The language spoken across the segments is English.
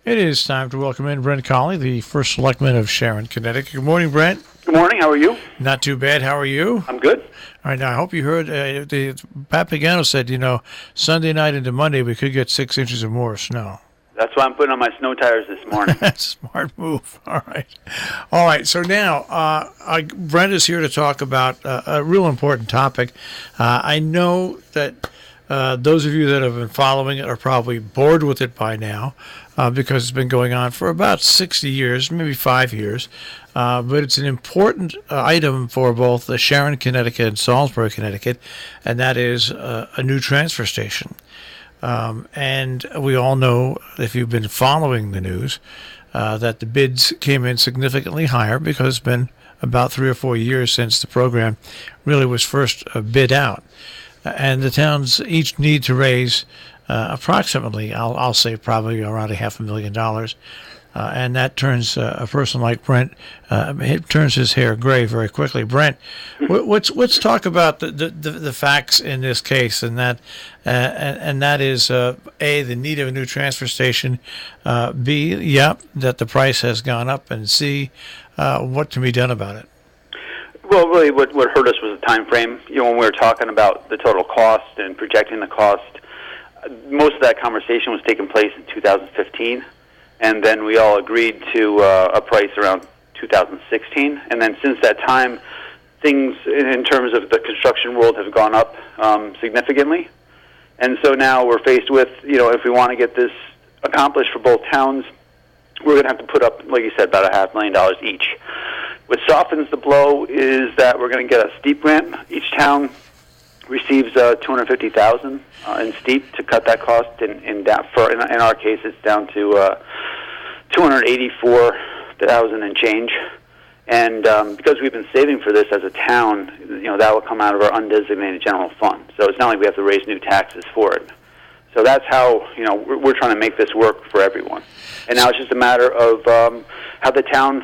It is time to welcome in Brent Colley, the first Selectman of Sharon, Connecticut. Good morning, Brent. Good morning. How are you? Not too bad. How are you? I'm good. All right. Now, I hope you heard Pat Pagano said, Sunday night into Monday we could get 6 inches or more of snow. That's why I'm putting on my snow tires this morning. Smart move. All right. So now, Brent is here to talk about a real important topic. I know that those of you that have been following it are probably bored with it by now because it's been going on for about 60 years, maybe 5 years. But it's an important item for both Sharon, Connecticut, and Salisbury, Connecticut, and that is a new transfer station. And we all know, if you've been following the news, that the bids came in significantly higher because it's been about 3 or 4 years since the program really was first bid out. And the towns each need to raise approximately, I'll say probably around $500,000. And that turns a person like Brent, it turns his hair gray very quickly. Brent, let's talk about the facts in this case, and that is A, the need of a new transfer station, B, that the price has gone up, and C, what can be done about it. Well, really, what hurt us was the time frame. When we were talking about the total cost and projecting the cost, most of that conversation was taking place in 2015. And then we all agreed to a price around 2016. And then since that time, things in terms of the construction world have gone up significantly. And so now we're faced with, if we want to get this accomplished for both towns, we're going to have to put up, like you said, about $500,000 each. What softens the blow is that we're going to get a steep grant. Each town receives $250,000 in steep to cut that cost. In our case, it's down to $284,000 and change. And because we've been saving for this as a town, that will come out of our undesignated general fund. So it's not like we have to raise new taxes for it. So that's how we're trying to make this work for everyone. And now it's just a matter of how the town,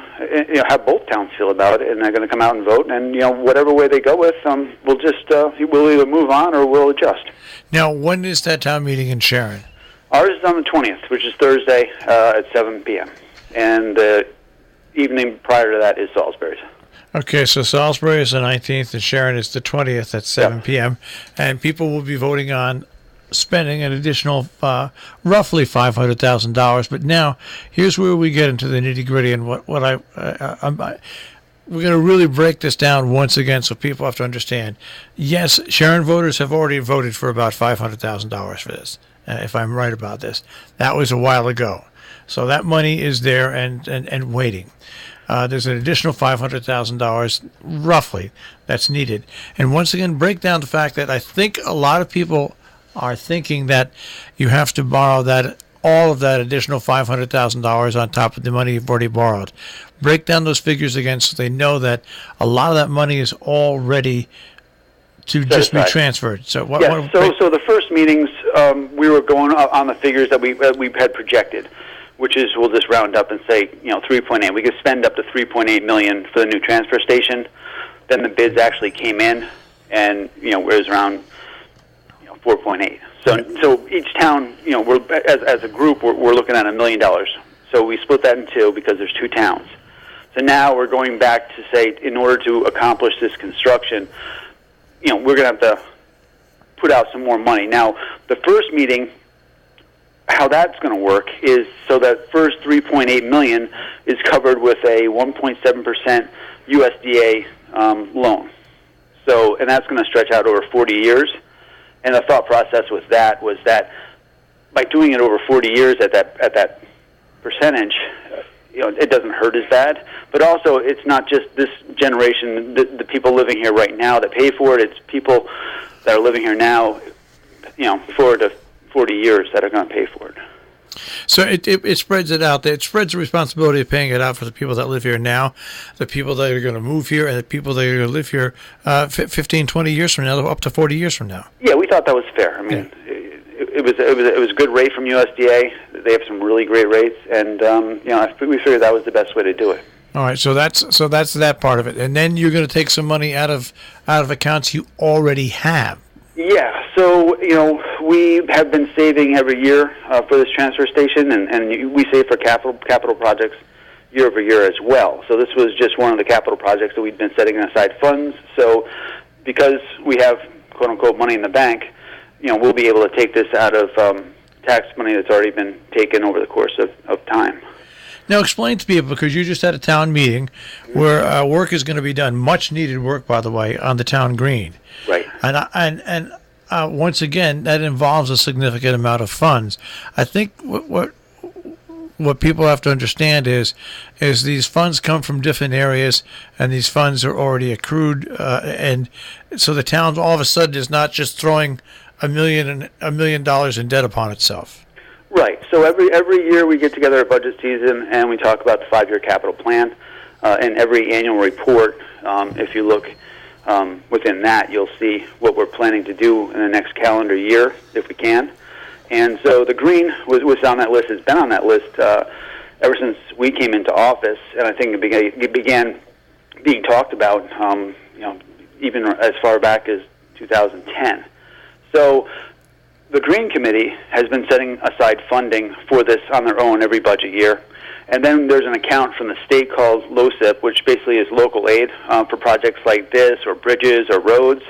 how both towns feel about it, and they're going to come out and vote. And whatever way they go with, we'll either move on or we'll adjust. Now, when is that town meeting in Sharon? Ours is on the 20th, which is Thursday at 7 p.m. And the evening prior to that is Salisbury's. Okay, so Salisbury is the 19th and Sharon is the 20th at 7 p.m. And people will be voting on spending an additional roughly $500,000. But now, here's where we get into the nitty-gritty and what we're going to really break this down once again so people have to understand. Yes, Sharon voters have already voted for about $500,000 for this, if I'm right about this. That was a while ago. So that money is there and waiting. There's an additional $500,000 roughly that's needed. And once again, break down the fact that I think a lot of people are thinking that you have to borrow all of that additional $500,000 on top of the money you've already borrowed. Break down those figures again so they know that a lot of that money is all ready to just be transferred. So so the first meetings, we were going on the figures that we had projected, which is, we'll just round up and say, 3.8. We could spend up to $3.8 million for the new transfer station. Then the bids actually came in, and it was around 4.8. So each town, we're as a group, we're looking at $1 million. So we split that in two because there's two towns. So now we're going back to say, in order to accomplish this construction, we're going to have to put out some more money. Now, the first meeting, how that's going to work is so that first $3.8 million is covered with a 1.7% USDA loan. So, and that's going to stretch out over 40 years. And the thought process with that was that by doing it over 40 years at that percentage, it doesn't hurt as bad. But also, it's not just this generation, the people living here right now that pay for it. It's people that are living here now, 4 to 40 years that are going to pay for it. So it spreads it out. It spreads the responsibility of paying it out for the people that live here now, the people that are going to move here, and the people that are going to live here 15, 20 years from now, up to 40 years from now. Yeah, we thought that was fair. I mean, it was a good rate from USDA. They have some really great rates, and we figured that was the best way to do it. All right, so that's that part of it, and then you're going to take some money out of accounts you already have. Yeah, so we have been saving every year for this transfer station, and we save for capital projects year over year as well. So this was just one of the capital projects that we've been setting aside funds. So because we have quote-unquote money in the bank, we'll be able to take this out of tax money that's already been taken over the course of time. Now explain to people, because you just had a town meeting where work is going to be done, much needed work, by the way, on the town green. Right. And once again, that involves a significant amount of funds. I think what people have to understand is these funds come from different areas, and these funds are already accrued, and so the town all of a sudden is not just throwing $1 million in debt upon itself. Right. So every year we get together at budget season and we talk about the 5-year capital plan. And every annual report, if you look within that, you'll see what we're planning to do in the next calendar year, if we can. And so the green was on that list, has been on that list ever since we came into office, and I think it began being talked about, even as far back as 2010. So the Green Committee has been setting aside funding for this on their own every budget year. And then there's an account from the state called LOCIP, which basically is local aid for projects like this or bridges or roads.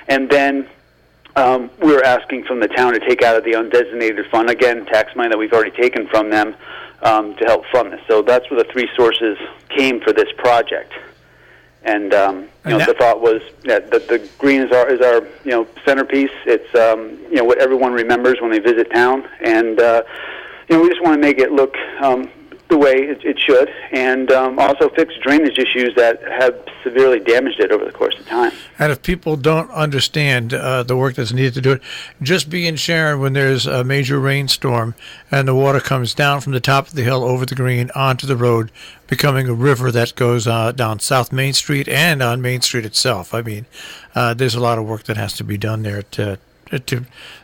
And then we're asking from the town to take out of the undesignated fund, again, tax money that we've already taken from them to help fund this. So that's where the three sources came for this project. And the thought was that the green is our centerpiece. It's what everyone remembers when they visit town, and we just want to make it look the way it should, and also fix drainage issues that have severely damaged it over the course of time. And if people don't understand the work that's needed to do it, just be in Sharon when there's a major rainstorm and the water comes down from the top of the hill over the green onto the road, becoming a river that goes down South Main Street and on Main Street itself. I mean, there's a lot of work that has to be done there to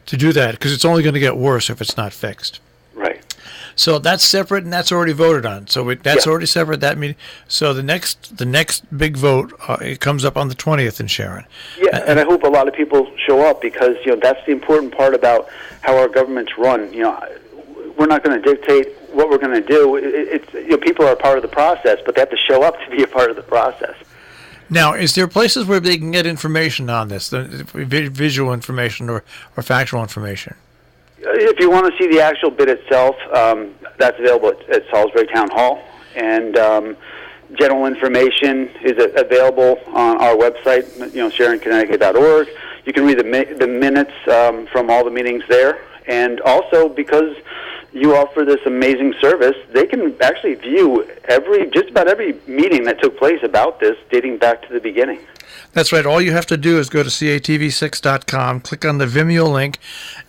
do that, because it's only going to get worse if it's not fixed. Right. So that's separate, and that's already voted on. So that's already separate. That meeting. So the next big vote it comes up on the 20th in Sharon. Yeah, and I hope a lot of people show up, because that's the important part about how our government's run. We're not going to dictate what we're going to do. It's people are a part of the process, but they have to show up to be a part of the process. Now, is there places where they can get information on this, visual information or factual information? If you want to see the actual bid itself, that's available at Salisbury Town Hall, and general information is available on our website, SharonConnecticut.org. You can read the minutes from all the meetings there, and also because you offer this amazing service, they can actually view just about every meeting that took place about this, dating back to the beginning. That's right. All you have to do is go to catv6.com, click on the Vimeo link,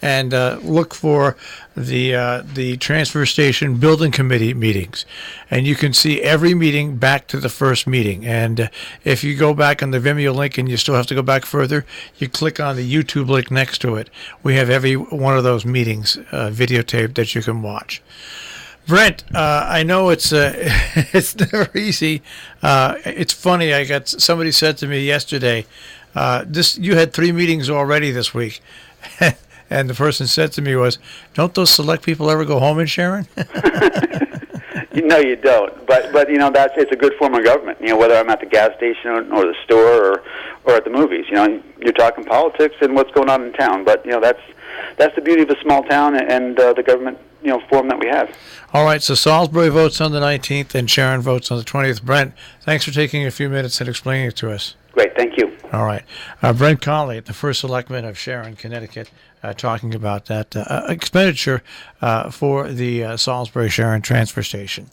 and look for the transfer station building committee meetings. And you can see every meeting back to the first meeting. And if you go back on the Vimeo link and you still have to go back further, you click on the YouTube link next to it. We have every one of those meetings videotaped that you can watch. Brent, I know it's never easy. It's funny. Somebody said to me yesterday, you had 3 meetings already this week, and the person said to me was, "Don't those select people ever go home in Sharon?" No, you don't. But it's a good form of government. Whether I'm at the gas station or the store or at the movies. You're talking politics and what's going on in town. But that's the beauty of a small town and the government form that we have. All right, so Salisbury votes on the 19th and Sharon votes on the 20th. Brent, thanks for taking a few minutes and explaining it to us. Great, thank you. All right. Brent Colley, the first selectman of Sharon, Connecticut, talking about that expenditure for the Salisbury-Sharon transfer station.